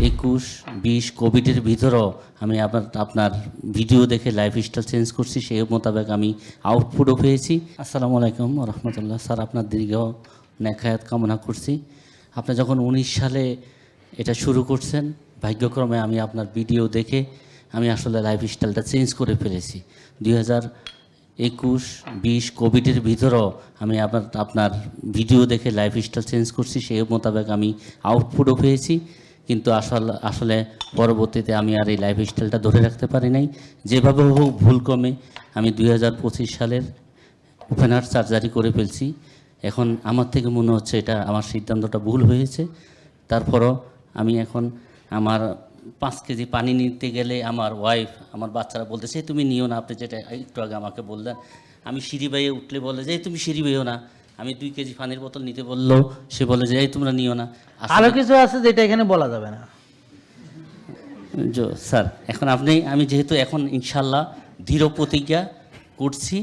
21-20 কোভিডের ভিতরেও আমি আপনার ভিডিও দেখে লাইফস্টাইল চেঞ্জ করছি, সেই মোতাবেক আমি আউটপুটও পেয়েছি। আসসালামু আলাইকুম রহমতুল্লাহ। স্যার, আপনার দীর্ঘ নেখায়াত কামনা করছি। আপনি যখন 19 সালে এটা শুরু করছেন, ভাগ্যক্রমে আমি আপনার ভিডিও দেখে আমি আসলে লাইফস্টাইলটা চেঞ্জ করে ফেলেছি। 2021-20 কোভিডের ভিতরেও আমি আপনার ভিডিও দেখে লাইফস্টাইল চেঞ্জ করছি, সেই মোতাবেক আমি আউটপুটও পেয়েছি। কিন্তু আসলে পরবর্তীতে আমি আর এই লাইফস্টাইলটা ধরে রাখতে পারি নাই। যেভাবে হোক ভুলক্রমে আমি 2025 সালের ওপেন হার্ট সার্জারি করে ফেলছি। এখন আমার থেকে মনে হচ্ছে এটা আমার সিদ্ধান্তটা ভুল হয়েছে। তারপরও আমি এখন আমার 5 কেজি পানি নিতে গেলে আমার ওয়াইফ, আমার বাচ্চারা বলতেছে তুমি নিও না, আপনি যেটা একটু আগে আমাকে বললেন। আমি সিঁড়ি বাইয়ে উঠলে বলে যে তুমি সিঁড়ি বাইও না। আমি 2 কেজি পানির বোতল নিতে বললেও সে বলে যে তোমরা নিও না। আরো কিছু আছে যেটা এখানে বলা যাবে না। স্যার, এখন আমি যেহেতু এখন ইনশাল্লাহ দৃঢ় প্রতিজ্ঞা করছি,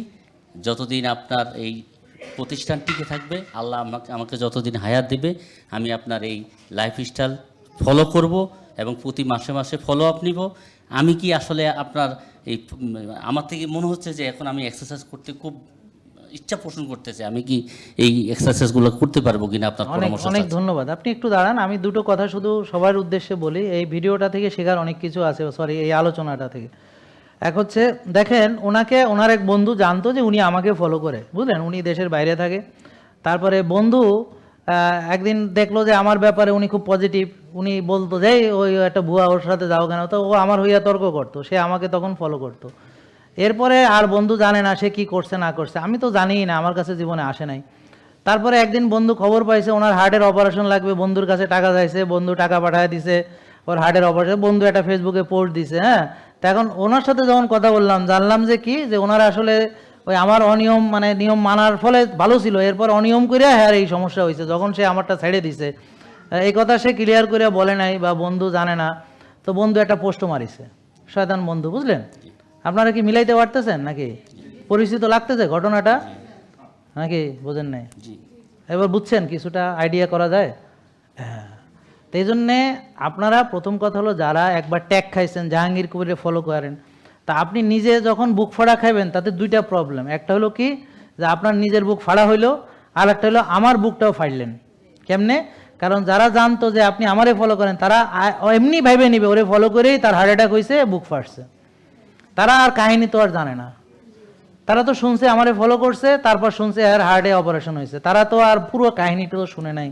যতদিন আপনার এই প্রতিষ্ঠান টিকে থাকবে, আল্লাহ আমাকে যতদিন হায়াত দেবে, আমি আপনার এই লাইফস্টাইল ফলো করব এবং প্রতি মাসে মাসে ফলো আপ নিব। আমি কি আসলে আপনার আমার থেকে মনে হচ্ছে যে এখন আমি এক্সারসাইজ করতে খুব ইচ্ছা পোষণ করতেছে। আমি কি এই এক্সারসাইজগুলো করতে পারবো কিনা আপনার পরামর্শ? অনেক ধন্যবাদ। আপনি একটু দাঁড়ান, আমি দুটো কথা শুধু সবার উদ্দেশ্যে বলি। এই ভিডিওটা থেকে শেখার অনেক কিছু আছে, সরি এই আলোচনাটা থেকে। এক হচ্ছে দেখেন, ওনার এক বন্ধু জানতো যে উনি আমাকে ফলো করে, বুঝলেন, উনি দেশের বাইরে থাকে। তারপরে বন্ধু একদিন দেখলো যে আমার ব্যাপারে উনি খুব পজিটিভ, উনি বলতো যে ওই একটা ভুয়া, ওর সাথে যাও কেন, তো ও আমার হইয়া তর্ক করতো, সে আমাকে তখন ফলো করতো। এরপরে আর বন্ধু জানে না সে কি করছে না করছে, আমি তো জানিই না, আমার কাছে জীবনে আসে নাই। তারপরে একদিন বন্ধু খবর পাইছে ওনার হার্টের অপারেশন লাগবে, বন্ধুর কাছে টাকা চাইছে, বন্ধু টাকা পাঠায় দিছে ওর হার্টের অপারেশন, বন্ধু একটা ফেসবুকে পোস্ট দিছে। হ্যাঁ, তো এখন ওনার সাথে যখন কথা বললাম, জানলাম যে কি, যে ওনারা আসলে ওই আমার অনিয়ম, মানে নিয়ম মানার ফলে ভালো ছিল, এরপর অনিয়ম করে হ্যাঁ এই সমস্যা হয়েছে, যখন সে আমারটা ছেড়ে দিছে। এই কথা সে ক্লিয়ার করে বলে নাই বা বন্ধু জানে না, তো বন্ধু একটা পোস্টও মারিছে, শয়তান বন্ধু, বুঝলেন। আপনারা কি মিলাইতে পারতেছেন নাকি? পরিচিত লাগতেছে ঘটনাটা নাকি? বোঝেন নাই? এবার বুঝছেন, কিছুটা আইডিয়া করা যায়। হ্যাঁ, তো এই জন্যে আপনারা প্রথম কথা হলো, যারা একবার ট্যাগ খাইছেন, জাহাঙ্গীর কবিরে ফলো করেন, তা আপনি নিজে যখন বুক ফাড়া খাইবেন তাতে দুইটা প্রবলেম। একটা হলো কি, যে আপনার নিজের বুক ফাড়া হইলো, আর একটা হলো আমার বুকটাও ফাড়লেন। কেমনে? কারণ যারা জানতো যে আপনি আমারে ফলো করেন, তারা এমনি ভাইবে নিবে ওরে ফলো করেই তার হার্ট অ্যাটাক হয়েছে, বুক ফাটছে। তারা আর কাহিনী তো আর জানে না, তারা তো শুনছে আমারে ফলো করছে, তারপর শুনছে আর হার্টে অপারেশন হয়েছে, তারা তো আর পুরো কাহিনীটা তো শুনে নাই,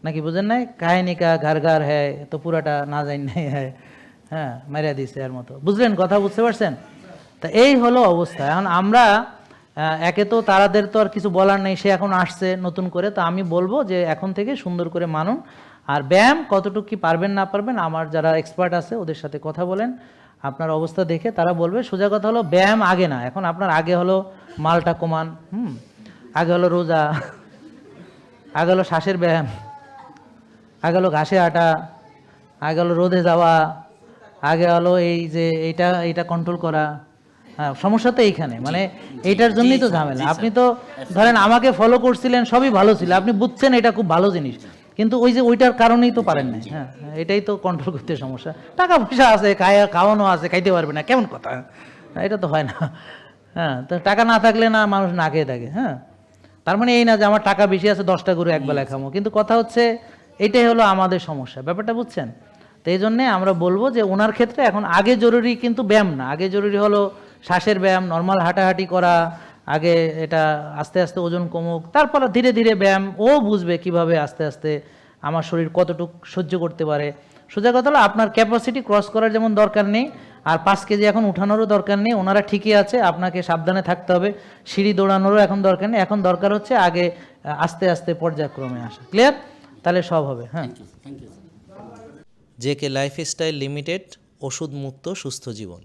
নাকি বুঝেন নাই? কাহিনী কা ঘর ঘর হ্যায়, তো পুরাটা না জানি নাই হ্যায়, হ্যাঁ মারিয়া দিছে এর মতো, বুঝলেন কথা? বুঝতে পারছেন? তা এই হলো অবস্থা। এখন আমরা একে তো তাদের তো আর কিছু বলার নেই, সে এখন আসছে নতুন করে, তো আমি বলবো যে এখন থেকে সুন্দর করে মানুন। আর ব্যায়াম কতটুকু কি পারবেন না পারবেন, আমার যারা এক্সপার্ট আছে ওদের সাথে কথা বলেন, আপনার অবস্থা দেখে তারা বলবে। সোজা কথা হলো, ব্যায়াম আগে না, এখন আপনার আগে হলো মালটা কমান, আগে হলো রোজা, আগে হলো শ্বাসের ব্যায়াম, আগে হলো ঘাসে আটা, আগে হলো রোদে যাওয়া, আগে হলো এই যে এইটা কন্ট্রোল করা। হ্যাঁ, সমস্যা তো এইখানে, মানে এইটার জন্যই তো ঝামেলা। আপনি তো ধরেন আমাকে ফলো করছিলেন, সবই ভালো ছিল, আপনি বুঝছেন এটা খুব ভালো জিনিস, কিন্তু ওই যে ওইটার কারণেই তো পারেন না। হ্যাঁ, এটাই তো কন্ট্রোল করতে সমস্যা। টাকা পয়সা আছে, খাওয়ানো আছে, খাইতে পারবে না, কেমন কথা? এটা তো হয় না। হ্যাঁ, তো টাকা না থাকলে না মানুষ না খেয়ে থাকে। হ্যাঁ, তার মানে এই না যে আমার টাকা বেশি আছে 10টা গরু একবেলা খামো, কিন্তু কথা হচ্ছে এটাই হলো আমাদের সমস্যা, ব্যাপারটা বুঝছেন? তো এই জন্যে আমরা বলবো যে ওনার ক্ষেত্রে এখন আগে জরুরি কিন্তু ব্যায়াম না, আগে জরুরি হলো শ্বাসের ব্যায়াম, নর্মাল হাঁটাহাঁটি করা। আগে এটা আস্তে আস্তে ওজন কমুক, তারপর ধীরে ধীরে ব্যায়াম, ও বুঝবে কিভাবে আস্তে আস্তে আমার শরীর কতটুকু সহ্য করতে পারে। সোজা কথা হলো, আপনার ক্যাপাসিটি ক্রস করার যেমন দরকার নেই, আর 5 কেজি এখন উঠানোরও দরকার নেই, ওনারা ঠিকই আছে, আপনাকে সাবধানে থাকতে হবে। সিঁড়ি দৌড়ানোরও এখন দরকার নেই, এখন দরকার হচ্ছে আগে আস্তে আস্তে পর্যায়ক্রমে আসা। ক্লিয়ার? তাহলে সব হবে। হ্যাঁ, জেকে লাইফস্টাইল লিমিটেড, ওষুধ মুক্ত সুস্থ জীবন।